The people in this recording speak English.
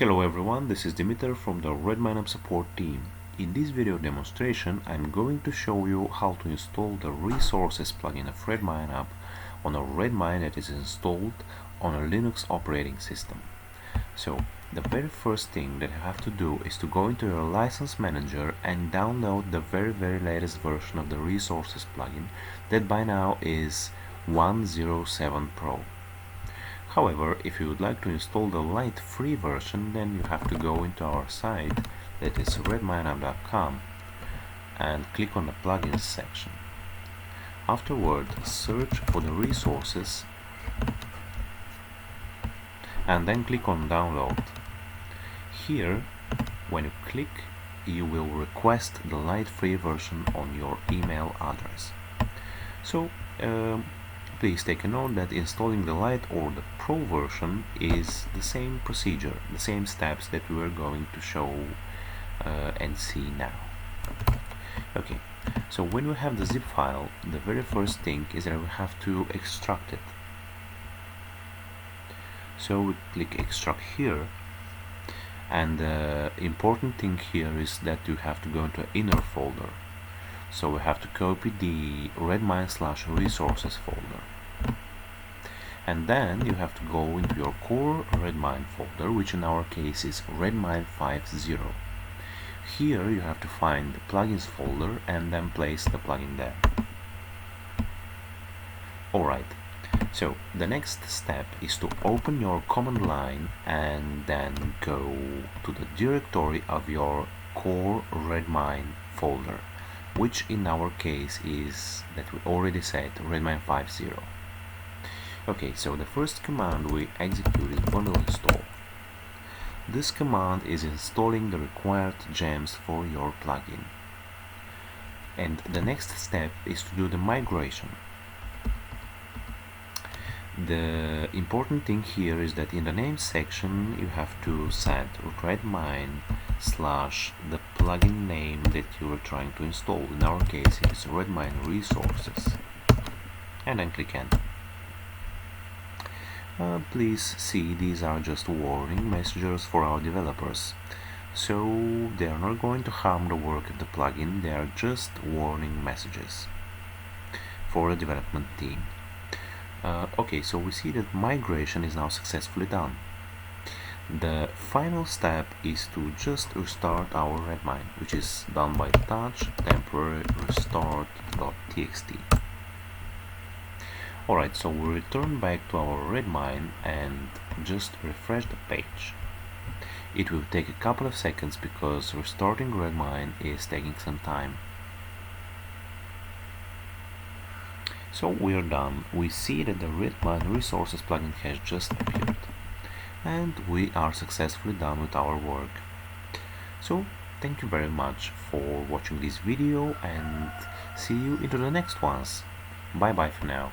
Hello everyone, this is Dimitar from the RedmineUP support team. In this video demonstration, I'm going to show you how to install the resources plugin of RedmineUP on a Redmine that is installed on a Linux operating system. So, the very first thing that you have to do is to go into your license manager and download the very latest version of the resources plugin that by now is 107 Pro. However, if you would like to install the light free version, then you have to go into our site, that is RedmineUP.com, and click on the plugins section. Afterward, search for the resources and then click on download. Here, when you click, you will request the light free version on your email address. So, please take a note that installing the Lite or the Pro version is the same procedure, the same steps that we are going to show and see now. Okay, so when we have the zip file, the very first thing is that we have to extract it. So we click extract here, and the important thing here is that you have to go into an inner folder. So we have to copy the Redmine/resources folder. And then you have to go into your core Redmine folder, which in our case is Redmine 5.0. Here you have to find the plugins folder and then place the plugin there. Alright, so the next step is to open your command line and then go to the directory of your core Redmine folder, which in our case is, that we already said, Redmine 5.0. Okay, so the first command we execute is bundle install. This command is installing the required gems for your plugin. And the next step is to do the migration. The important thing here is that in the name section you have to set Redmine / the plugin name that you are trying to install. In our case it is Redmine resources, and then click enter. Please see, these are just warning messages for our developers, so they are not going to harm the work of the plugin, they are just warning messages for the development team. Okay, so we see that migration is now successfully done. The final step is to just restart our Redmine, which is done by touch temporary restart.txt. Alright, so we return back to our Redmine and just refresh the page. It will take a couple of seconds because restarting Redmine is taking some time. So we are done. We see that the Redmine resources plugin has just appeared, and we are successfully done with our work. So thank you very much for watching this video and see you into the next ones. Bye bye for now.